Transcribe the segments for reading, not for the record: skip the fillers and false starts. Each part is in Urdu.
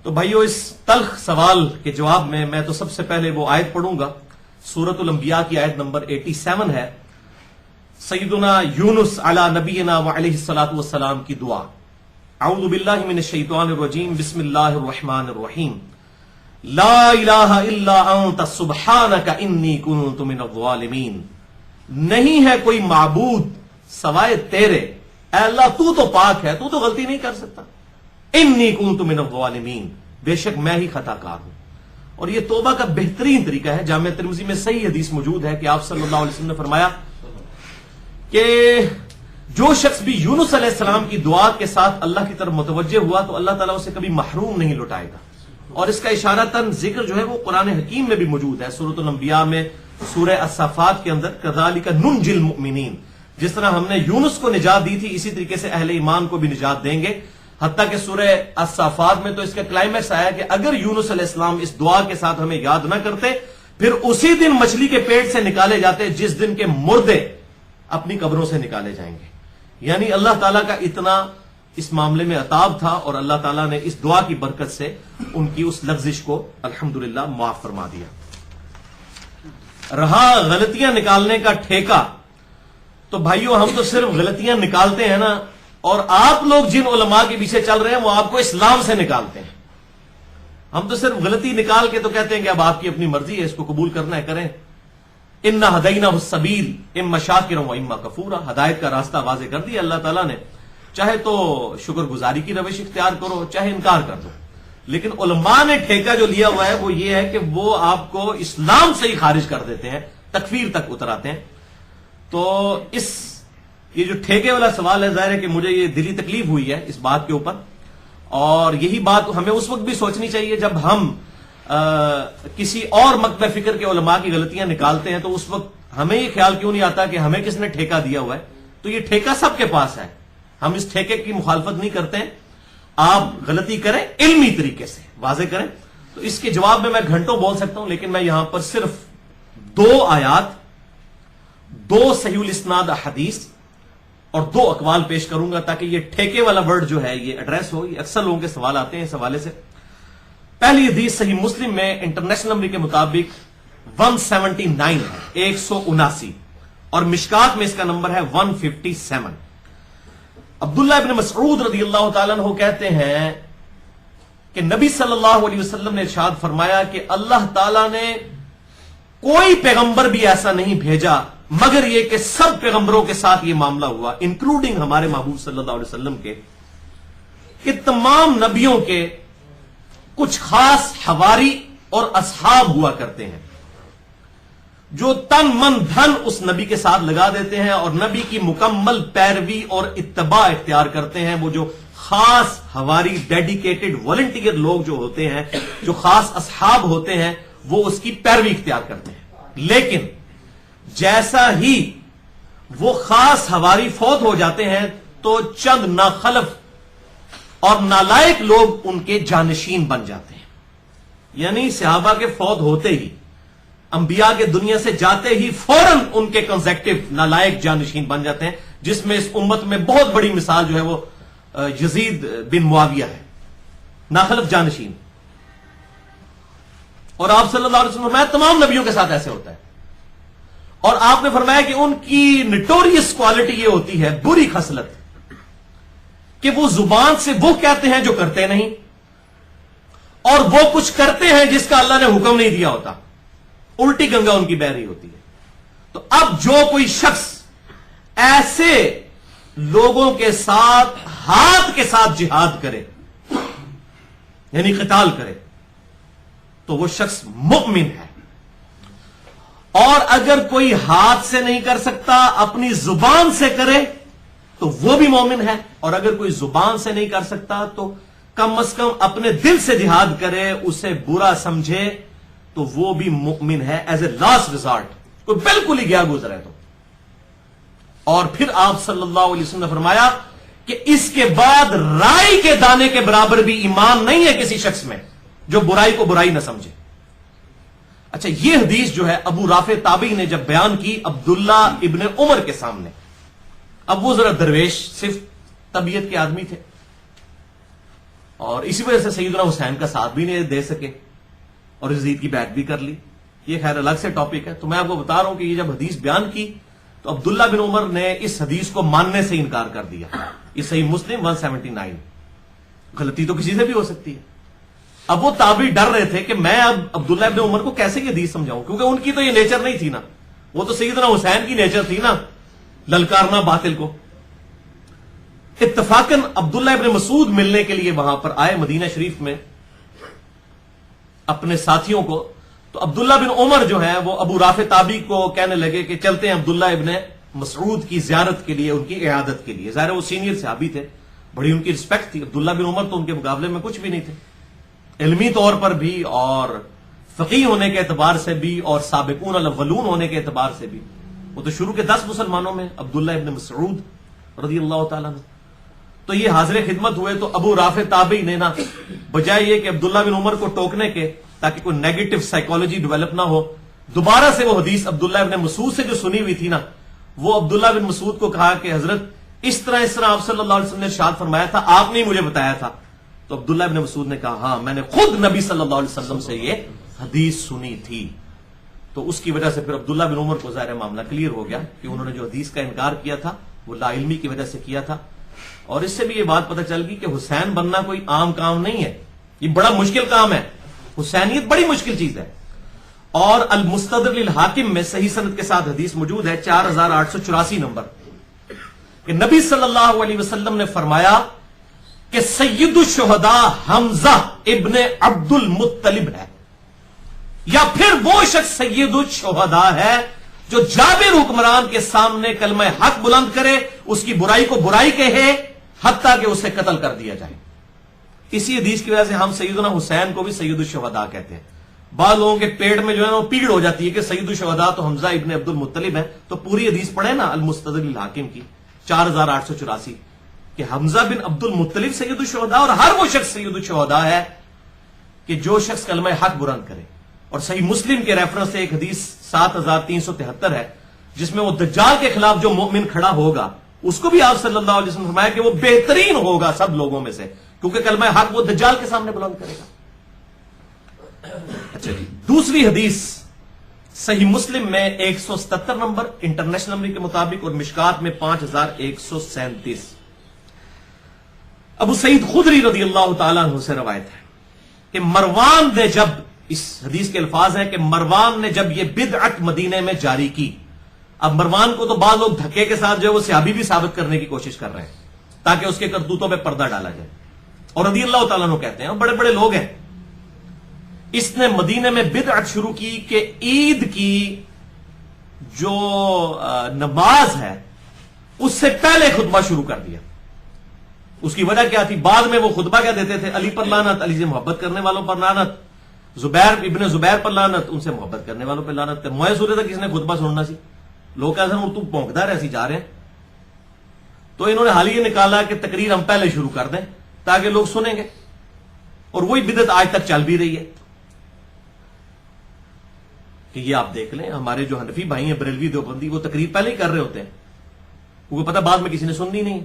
تو بھائیو اس تلخ سوال کے جواب میں تو سب سے پہلے وہ آیت پڑھوں گا، سورۃ الانبیاء کی آیت نمبر 87 ہے، سیدنا یونس علی نبینا وعلیہ الصلوۃ والسلام کی دعا۔ اعوذ باللہ من الشیطان الرجیم، بسم اللہ الرحمن الرحیم، لا الہ الا انت سبحانک انی کنت من الظالمین۔ نہیں ہے کوئی معبود سوائے تیرے، اے اللہ تو پاک ہے، تو غلطی نہیں کر سکتا۔ انی کنت من الظالمین، بے شک میں ہی خطا کار ہوں۔ اور یہ توبہ کا بہترین طریقہ ہے۔ جامع ترمذی میں صحیح حدیث موجود ہے کہ آپ صلی اللہ علیہ وسلم نے فرمایا کہ جو شخص بھی یونس علیہ السلام کی دعا کے ساتھ اللہ کی طرف متوجہ ہوا تو اللہ تعالیٰ اسے کبھی محروم نہیں لوٹائے گا۔ اور اس کا اشارتاً ذکر جو ہے وہ قرآن حکیم میں بھی موجود ہے، سورۃ الانبیاء میں، سورہ الصافات کے اندر، کذالک ننجی المؤمنین، جس طرح ہم نے یونس کو نجات دی تھی اسی طریقے سے اہل ایمان کو بھی نجات دیں گے۔ حتیٰ کہ سورہ الصافات میں تو اس کا کلائمیکس آیا کہ اگر یونس علیہ السلام اس دعا کے ساتھ ہمیں یاد نہ کرتے پھر اسی دن مچھلی کے پیٹ سے نکالے جاتے جس دن کے مردے اپنی قبروں سے نکالے جائیں گے۔ یعنی اللہ تعالیٰ کا اتنا اس معاملے میں عطاب تھا، اور اللہ تعالیٰ نے اس دعا کی برکت سے ان کی اس لغزش کو الحمدللہ معاف فرما دیا۔ رہا غلطیاں نکالنے کا ٹھیکہ، تو بھائیو ہم تو صرف غلطیاں نکالتے ہیں نا، اور آپ لوگ جن علماء کے پیچھے چل رہے ہیں وہ آپ کو اسلام سے نکالتے ہیں۔ ہم تو صرف غلطی نکال کے تو کہتے ہیں کہ اب آپ کی اپنی مرضی ہے، اس کو قبول کرنا ہے کریں۔ انا ہدیناہ السبیل اما شاکرا و اما کفورا، ہدایت کا راستہ واضح کر دیا اللہ تعالیٰ نے، چاہے تو شکر گزاری کی روش اختیار کرو، چاہے انکار کر دو۔ لیکن علماء نے ٹھیکہ جو لیا ہوا ہے وہ یہ ہے کہ وہ آپ کو اسلام سے ہی خارج کر دیتے ہیں، تکفیر تک اتراتے ہیں۔ تو یہ جو ٹھیکے والا سوال ہے، ظاہر ہے کہ مجھے یہ دلی تکلیف ہوئی ہے اس بات کے اوپر، اور یہی بات ہمیں اس وقت بھی سوچنی چاہیے جب ہم کسی اور مکتب فکر کے علماء کی غلطیاں نکالتے ہیں، تو اس وقت ہمیں یہ خیال کیوں نہیں آتا کہ ہمیں کس نے ٹھیکہ دیا ہوا ہے؟ تو یہ ٹھیکہ سب کے پاس ہے، ہم اس ٹھیکے کی مخالفت نہیں کرتے ہیں۔ آپ غلطی کریں علمی طریقے سے واضح کریں۔ تو اس کے جواب میں گھنٹوں بول سکتا ہوں، لیکن میں یہاں پر صرف 2 آیات، 2 صحیح الاسناد احادیث اور 2 اقوال پیش کروں گا تاکہ یہ ٹھیکے والا ورڈ جو ہے یہ ایڈریس ہو۔ یہ اکثر لوگوں کے سوال آتے ہیں اس حوالے سے۔ پہلی حدیث صحیح مسلم میں انٹرنیشنل نمبر کے مطابق 179 ہے، 179، اور مشکات میں اس کا نمبر ہے 157۔ عبداللہ ابن مسعود رضی اللہ تعالیٰ عنہ کہتے ہیں کہ نبی صلی اللہ علیہ وسلم نے ارشاد فرمایا کہ اللہ تعالیٰ نے کوئی پیغمبر بھی ایسا نہیں بھیجا مگر یہ کہ سب پیغمبروں کے ساتھ یہ معاملہ ہوا، انکلوڈنگ ہمارے محبوب صلی اللہ علیہ وسلم کے، کہ تمام نبیوں کے کچھ خاص حواری اور اصحاب ہوا کرتے ہیں جو تن من دھن اس نبی کے ساتھ لگا دیتے ہیں اور نبی کی مکمل پیروی اور اتباع اختیار کرتے ہیں۔ وہ جو خاص حواری، ڈیڈیکیٹڈ والنٹیئر لوگ جو ہوتے ہیں، جو خاص اصحاب ہوتے ہیں، وہ اس کی پیروی اختیار کرتے ہیں۔ لیکن جیسا ہی وہ خاص حواری فوت ہو جاتے ہیں تو چند ناخلف اور نالائق لوگ ان کے جانشین بن جاتے ہیں۔ یعنی صحابہ کے فوت ہوتے ہی، انبیاء کے دنیا سے جاتے ہی فوراً ان کے کنزیکٹو نالائق جانشین بن جاتے ہیں، جس میں اس امت میں بہت بڑی مثال جو ہے وہ یزید بن معاویہ ہے، ناخلف جانشین۔ اور آپ صلی اللہ علیہ وسلم نے فرمایا تمام نبیوں کے ساتھ ایسے ہوتا ہے، اور آپ نے فرمایا کہ ان کی نٹوریس کوالٹی یہ ہوتی ہے، بری خصلت، کہ وہ زبان سے وہ کہتے ہیں جو کرتے نہیں، اور وہ کچھ کرتے ہیں جس کا اللہ نے حکم نہیں دیا ہوتا، الٹی گنگا ان کی بہ رہی ہوتی ہے۔ تو اب جو کوئی شخص ایسے لوگوں کے ساتھ ہاتھ کے ساتھ جہاد کرے، یعنی قتال کرے، تو وہ شخص مؤمن ہے۔ اور اگر کوئی ہاتھ سے نہیں کر سکتا، اپنی زبان سے کرے تو وہ بھی مومن ہے، اور اگر کوئی زبان سے نہیں کر سکتا تو کم از کم اپنے دل سے جہاد کرے، اسے برا سمجھے، تو وہ بھی مؤمن ہے ایز اے لاسٹ ریزارٹ، کوئی بالکل ہی گیا گزرا ہے تو۔ اور پھر آپ صلی اللہ علیہ وسلم نے فرمایا کہ اس کے بعد رائی کے دانے کے برابر بھی ایمان نہیں ہے کسی شخص میں جو برائی کو برائی نہ سمجھے۔ اچھا، یہ حدیث جو ہے ابو رافع تابعی نے جب بیان کی عبداللہ ابن عمر کے سامنے، اب وہ ذرا درویش صرف طبیعت کے آدمی تھے، اور اسی وجہ سے سیدنا حسین کا ساتھ بھی نہیں دے سکے اور یزید کی بیعت بھی کر لی. یہ خیر الگ سے ٹاپک ہے. تو میں آپ کو بتا رہا ہوں کہ یہ جب حدیث بیان کی تو عبداللہ بن عمر نے اس حدیث کو ماننے سے انکار کر دیا. یہ صحیح مسلم 179. غلطی تو کسی سے بھی ہو سکتی ہے. اب وہ تابعی ڈر رہے تھے کہ میں اب عبداللہ بن عمر کو کیسے یہ حدیث سمجھاؤں، کیونکہ ان کی تو یہ نیچر نہیں تھی نا، وہ تو سیدنا حسین کی نیچر تھی نا للکارنا باطل کو. اتفاقاً عبداللہ ابن مسعود ملنے کے لیے وہاں پر آئے مدینہ شریف میں اپنے ساتھیوں کو. تو عبداللہ بن عمر جو ہے وہ ابو رافع تابعی کو کہنے لگے کہ چلتے ہیں عبداللہ ابن مسعود کی زیارت کے لیے، ان کی عیادت کے لیے. ظاہر وہ سینئر صحابی تھے، بڑی ان کی رسپیکٹ تھی. عبداللہ بن عمر تو ان کے مقابلے میں کچھ بھی نہیں تھے، علمی طور پر بھی اور فقیہ ہونے کے اعتبار سے بھی اور سابقون الاولون ہونے کے اعتبار سے بھی. وہ تو شروع کے 10 مسلمانوں میں عبداللہ ابن مسعود رضی اللہ تعالیٰ عنہ. تو یہ حاضر خدمت ہوئے. تو ابو رافع تابعی نے نا بجائے یہ کہ عبداللہ بن عمر کو ٹوکنے کے تاکہ کوئی نیگیٹو سائیکالوجی ڈیولپ نہ ہو، دوبارہ سے وہ حدیث عبداللہ ابن مسعود سے جو سنی ہوئی تھی نا، وہ عبداللہ بن مسعود کو کہا کہ حضرت اس طرح آپ صلی اللہ علیہ وسلم نے ارشاد فرمایا تھا، آپ نے ہی مجھے بتایا تھا. تو عبداللہ ابن مسعود نے کہا ہاں میں نے خود نبی صلی اللہ علیہ وسلم سے یہ حدیث سنی تھی. تو اس کی وجہ سے پھر عبداللہ بن عمر کو ظاہر معاملہ کلیئر ہو گیا کہ انہوں نے جو حدیث کا انکار کیا تھا وہ لا علمی کی وجہ سے کیا تھا. اور اس سے بھی یہ بات پتہ چل گئی کہ حسین بننا کوئی عام کام نہیں ہے، یہ بڑا مشکل کام ہے. حسینیت بڑی مشکل چیز ہے. اور المستدرک للحاکم میں صحیح سند کے ساتھ حدیث موجود ہے 4884 نمبر کہ نبی صلی اللہ علیہ وسلم نے فرمایا کہ سید الشہداء حمزہ ابن عبد المطلب ہے، یا پھر وہ شخص سید الشہداء ہے جو جابر حکمران کے سامنے کلمہ حق بلند کرے، اس کی برائی کو برائی کہے حتیٰ کہ اسے قتل کر دیا جائے. اسی حدیث کی وجہ سے ہم سیدنا حسین کو بھی سید الشہداء کہتے ہیں. بعض لوگوں کے پیٹ میں جو ہے وہ پیڑ ہو جاتی ہے کہ سید الشہداء تو حمزہ ابن عبد المطلب ہے. تو پوری حدیث پڑھے نا المستدرک للحاکم کی 4884 کہ حمزہ بن عبد المطلب سید الشہداء، اور ہر وہ شخص سید الشہداء ہے کہ جو شخص کلمہ حق بلند کرے. اور صحیح مسلم کے ریفرنس سے ایک حدیث 7373 ہے جس میں وہ دجال کے خلاف جو مومن کھڑا ہوگا اس کو بھی آپ صلی اللہ علیہ وسلم نے فرمایا کہ وہ بہترین ہوگا سب لوگوں میں سے، کیونکہ کلمہ حق وہ دجال کے سامنے بلند کرے گا. اچھا جی، دوسری حدیث صحیح مسلم میں 177 نمبر انٹرنیشنل نمبر کے مطابق اور مشکات میں 5137. ابو سعید خدری رضی اللہ تعالیٰ عنہ سے روایت ہے کہ مروان نے جب، اس حدیث کے الفاظ ہیں کہ مروان نے جب یہ بدعت مدینے میں جاری کی. اب مروان کو تو بعض لوگ دھکے کے ساتھ جو ہے وہ صحابی بھی ثابت کرنے کی کوشش کر رہے ہیں تاکہ اس کے کرتوتوں پہ پردہ ڈالا جائے، اور رضی اللہ تعالیٰ عنہ کہتے ہیں بڑے بڑے لوگ ہیں. اس نے مدینے میں بدعت شروع کی کہ عید کی جو نماز ہے اس سے پہلے خطبہ شروع کر دیا. اس کی وجہ کیا تھی؟ بعد میں وہ خطبہ کیا دیتے تھے؟ علی پر لعنت، علی سے محبت کرنے والوں پر لعنت، زبیر ابن زبیر پر لعنت، ان سے محبت کرنے والوں پر لعنت. موئے سورے تک کس نے خطبہ سننا سی؟ لوگ کہتے ہیں تو پونکدار ایسی جا رہے ہیں. تو انہوں نے حال یہ نکالا کہ تقریر ہم پہلے شروع کر دیں تاکہ لوگ سنیں گے، اور وہی بدعت آج تک چل بھی رہی ہے. کہ یہ آپ دیکھ لیں ہمارے جو حنفی بھائی ہیں بریلوی دیوبندی، وہ تقریر پہلے ہی کر رہے ہوتے ہیں، کیونکہ پتہ بعد میں کسی نے سننی نہیں.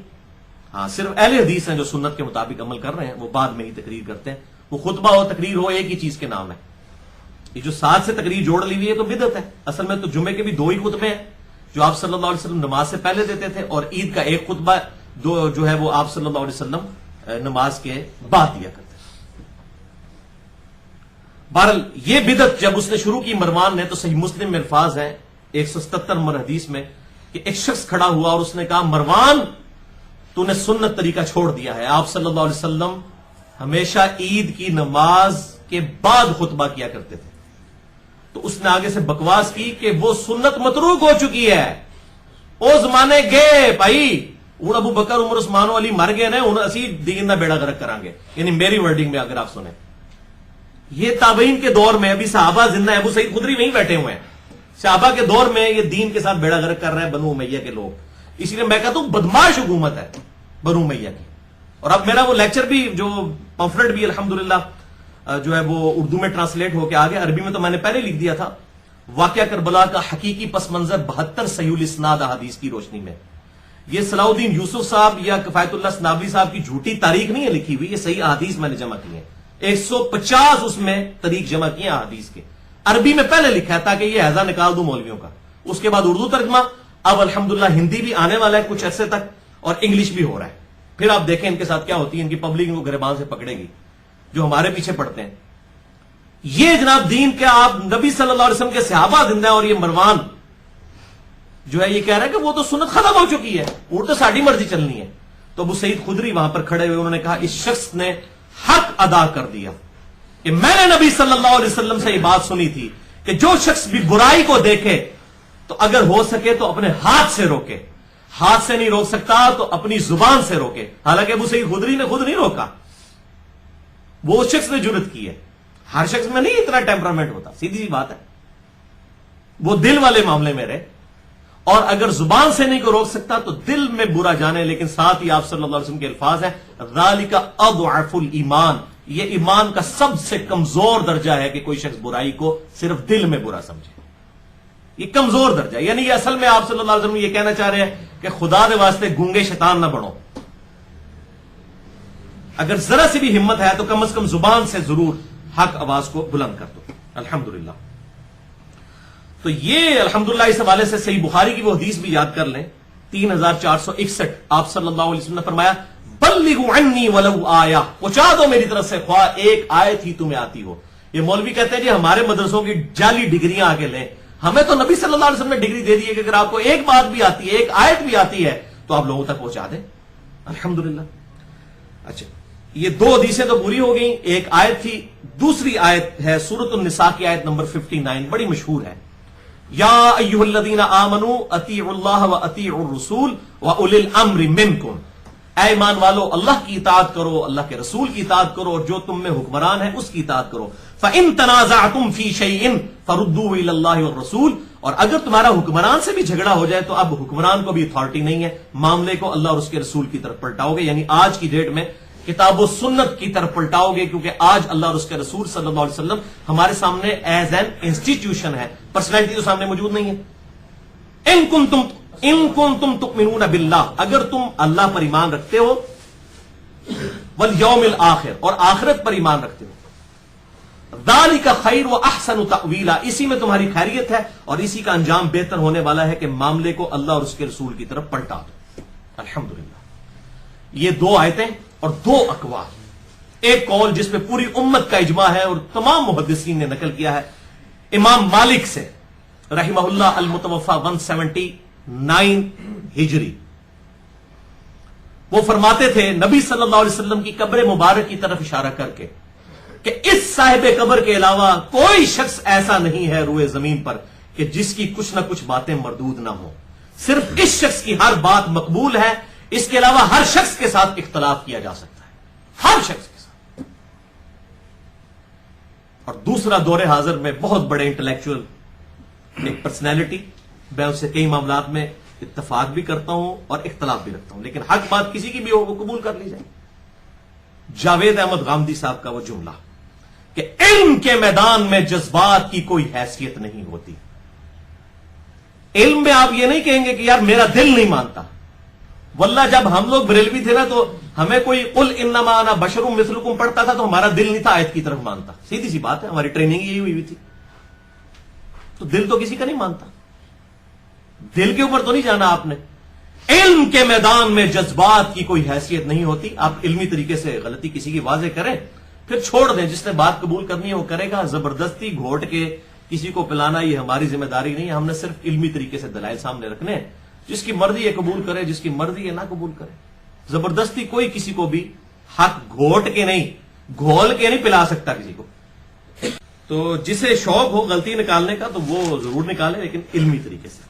ہاں صرف اہل حدیث ہیں جو سنت کے مطابق عمل کر رہے ہیں، وہ بعد میں ہی تقریر کرتے ہیں. وہ خطبہ ہو تقریر ہو ایک ہی چیز کے نام ہے. یہ جو ساتھ سے تقریر جوڑ لی ہوئی ہے تو بدعت ہے. اصل میں تو جمعے کے بھی 2 ہی خطبے ہیں جو آپ صلی اللہ علیہ وسلم نماز سے پہلے دیتے تھے، اور عید کا ایک خطبہ جو ہے وہ آپ صلی اللہ علیہ وسلم نماز کے بعد دیا کرتے تھے. بہرحال یہ بدعت جب اس نے شروع کی مروان نے، تو صحیح مسلم میں الفاظ ہیں 177 نمبر حدیث میں کہ ایک شخص کھڑا ہوا اور اس نے کہا مروان تو نے سنت طریقہ چھوڑ دیا ہے. آپ صلی اللہ علیہ وسلم ہمیشہ عید کی نماز کے بعد خطبہ کیا کرتے تھے. تو اس نے آگے سے بکواس کی کہ وہ سنت متروک ہو چکی ہے، او زمانے گئے بھائی، ہوں ابو بکر عمر عثمان و علی مر گئے نے، ہوں اسی دین دا بیڑا غرق کریں گے. یعنی میری ورڈنگ میں اگر آپ سنیں، یہ تابعین کے دور میں ابھی صحابہ زندہ ہیں، ابو سعید خدری وہیں بیٹھے ہوئے ہیں، صحابہ کے دور میں یہ دین کے ساتھ بیڑا غرق کر رہے ہیں بنو امیہ کے لوگ. اسی لیے میں کہتا ہوں بدماش حکومت ہے بنو امیہ کی. اور اب میرا وہ لیکچر بھی جو پمفلٹ بھی الحمدللہ جو ہے وہ اردو میں ٹرانسلیٹ ہو کے آگے، عربی میں تو میں نے پہلے لکھ دیا تھا، واقعہ کربلا کا حقیقی پس منظر 72 صحیح الاسناد احادیث کی روشنی میں. یہ صلاح الدین یوسف صاحب یا کفایت اللہ سنابری صاحب کی جھوٹی تاریخ نہیں ہے لکھی ہوئی، یہ صحیح احادیث میں نے جمع کی ہیں، 150 اس میں طریق جمع کیے ہیں احادیث کے، عربی میں پہلے لکھا ہے تاکہ یہ ہیضہ نکال دوں مولویوں کا، اس کے بعد اردو ترجمہ، اب الحمدللہ ہندی بھی آنے والا ہے کچھ عرصے تک، اور انگلش بھی ہو رہا ہے۔ پھر آپ دیکھیں ان کے ساتھ کیا ہوتی ہے، ان کی پبلک ان کو گریبان سے پکڑے گی جو ہمارے پیچھے پڑتے ہیں۔ یہ جناب دین کے آپ نبی صلی اللہ علیہ وسلم کے صحابہ زندہ ہیں، اور یہ مروان جو ہے یہ کہہ رہا ہے کہ وہ تو سنت ختم ہو چکی ہے، وہ تو ساڑھی مرضی چلنی ہے۔ تو ابو سعید خدری وہاں پر کھڑے ہوئے، انہوں نے کہا اس شخص نے حق ادا کر دیا کہ میں نے نبی صلی اللہ علیہ وسلم سے یہ بات سنی تھی کہ جو شخص بھی برائی کو دیکھے تو اگر ہو سکے تو اپنے ہاتھ سے روکے، ہاتھ سے نہیں روک سکتا تو اپنی زبان سے روکے۔ حالانکہ ابو سعید خدری نے خود نہیں روکا، وہ اس شخص نے جرأت کی ہے۔ ہر شخص میں نہیں اتنا ٹیمپرامنٹ ہوتا، سیدھی سی بات ہے، وہ دل والے معاملے میں رہے، اور اگر زبان سے نہیں کو روک سکتا تو دل میں برا جانے۔ لیکن ساتھ ہی آپ صلی اللہ علیہ وسلم کے الفاظ ہیں ذالک اضعف الایمان، یہ ایمان کا سب سے کمزور درجہ ہے کہ کوئی شخص برائی کو صرف دل میں برا سمجھے، یہ کمزور درجہ ہے۔ یعنی یہ اصل میں آپ صلی اللہ علیہ وسلم یہ کہنا چاہ رہے ہیں کہ خدا دے واسطے گونگے شیطان نہ بنو، اگر ذرا سی بھی ہمت ہے تو کم از کم زبان سے ضرور حق آواز کو بلند کر دو۔ الحمدللہ، تو یہ الحمدللہ اس حوالے سے صحیح بخاری کی وہ حدیث بھی یاد کر لیں، 3461، آپ صلی اللہ علیہ وسلم نے فرمایا بلغوا عنی ولو آیہ، پہنچا دو میری طرف سے خواہ ایک آیت ہی تمہیں آتی ہو۔ یہ مولوی کہتے ہیں جی ہمارے مدرسوں کی جعلی ڈگریاں آگے لیں، ہمیں تو نبی صلی اللہ علیہ وسلم نے ڈگری دے دی ہے کہ اگر آپ کو ایک بات بھی آتی ہے، ایک آیت بھی آتی ہے تو آپ لوگوں تک پہنچا دیں۔ الحمدللہ۔ اچھا، یہ دو حدیثیں تو پوری ہو گئیں، ایک آیت تھی، دوسری آیت ہے سورۃ النساء کی آیت نمبر 59، بڑی مشہور ہے، یا ایھا الذین آمنوا اطیعوا اللہ واطیعوا الرسول واولی الامر منکم، اے ایمان والو اللہ کی اطاعت کرو، اللہ کے رسول کی اطاعت کرو، اور جو تم میں حکمران ہے اس کی اطاعت کرو۔ فَإِن تَنَازَعْتُمْ فِي شَيْءٍ فَرُدُّوهُ إِلَى اللَّهِ وَالرَّسُولِ، اور اگر تمہارا حکمران سے بھی جھگڑا ہو جائے تو اب حکمران کو بھی اتھارٹی نہیں ہے، معاملے کو اللہ اور اس کے رسول کی طرف پلٹاؤ گے، یعنی آج کی ڈیٹ میں کتاب و سنت کی طرف پلٹاؤ گے، کیونکہ آج اللہ اور اس کے رسول صلی اللہ علیہ وسلم ہمارے سامنے ایز این انسٹیٹیوشن ہے، پرسنالٹی تو سامنے موجود نہیں ہے۔ ان کنتم تؤمنون باللہ، اگر تم اللہ پر ایمان رکھتے ہو، والیوم الآخر، اور آخرت پر ایمان رکھتے ہو، ذالک خیر و احسن تأویلا، اسی میں تمہاری خیریت ہے اور اسی کا انجام بہتر ہونے والا ہے کہ معاملے کو اللہ اور اس کے رسول کی طرف پلٹا دو۔ الحمدللہ، یہ دو آیتیں اور دو اقوال، ایک قول جس میں پوری امت کا اجماع ہے اور تمام محدثین نے نقل کیا ہے، امام مالک سے رحمہ اللہ المتوفى 179 ہجری، وہ فرماتے تھے نبی صلی اللہ علیہ وسلم کی قبر مبارک کی طرف اشارہ کر کے کہ اس صاحب قبر کے علاوہ کوئی شخص ایسا نہیں ہے روئے زمین پر کہ جس کی کچھ نہ کچھ باتیں مردود نہ ہوں، صرف اس شخص کی ہر بات مقبول ہے، اس کے علاوہ ہر شخص کے ساتھ اختلاف کیا جا سکتا ہے، ہر شخص کے ساتھ۔ اور دوسرا دور حاضر میں بہت بڑے انٹلیکچوئل ایک پرسنالٹی، میں اس سے کئی معاملات میں اتفاق بھی کرتا ہوں اور اختلاف بھی رکھتا ہوں، لیکن حق بات کسی کی بھی ہو وہ قبول کر لی جائے۔ جاوید احمد غامدی صاحب کا وہ جملہ کہ علم کے میدان میں جذبات کی کوئی حیثیت نہیں ہوتی۔ علم میں آپ یہ نہیں کہیں گے کہ یار میرا دل نہیں مانتا، واللہ جب ہم لوگ بریلوی تھے نا تو ہمیں کوئی قل انما انا بشر مثلکم پڑھتا تھا تو ہمارا دل نہیں تھا آیت کی طرف مانتا، سیدھی سی بات ہے، ہماری ٹریننگ یہی ہوئی تھی۔ تو دل تو کسی کا نہیں مانتا، دل کے اوپر تو نہیں جانا آپ نے۔ علم کے میدان میں جذبات کی کوئی حیثیت نہیں ہوتی۔ آپ علمی طریقے سے غلطی کسی کی واضح کریں پھر چھوڑ دیں، جس نے بات قبول کرنی ہے وہ کرے گا، زبردستی گھوٹ کے کسی کو پلانا یہ ہماری ذمہ داری نہیں ہے، ہم نے صرف علمی طریقے سے دلائل سامنے رکھنے ہیں، جس کی مرضی ہے قبول کرے، جس کی مرضی ہے نہ قبول کرے۔ زبردستی کوئی کسی کو بھی حق گھوٹ کے نہیں، گھول کے نہیں پلا سکتا کسی کو۔ تو جسے شوق ہو غلطی نکالنے کا تو وہ ضرور نکالے، لیکن علمی طریقے سے۔